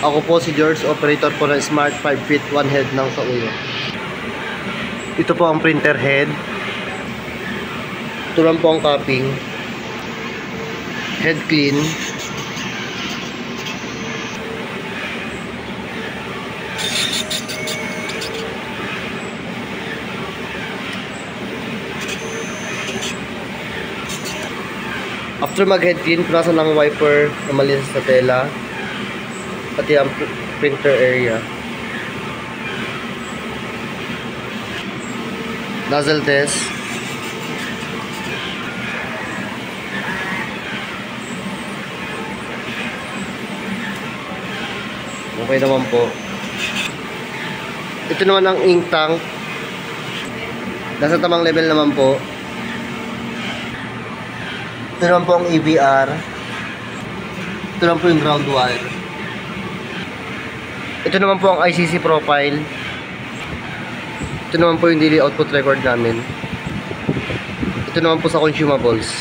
Ako po si George, operator po ng Smart 5 feet 1 head ng Sauyo. Ito po ang printer head. Ito lang po ang cupping. Head clean. After mag-head clean, punasan ng wiper na malinis sa tela. Pati ang printer area. Nozzle test. Okay naman po. Ito naman ang ink tank. Nasa tamang level naman po. Ito naman po ang EBR. Ito naman po yung ground wire. Ito naman po ang ICC profile. Ito naman po yung daily output record namin. Ito naman po sa consumables.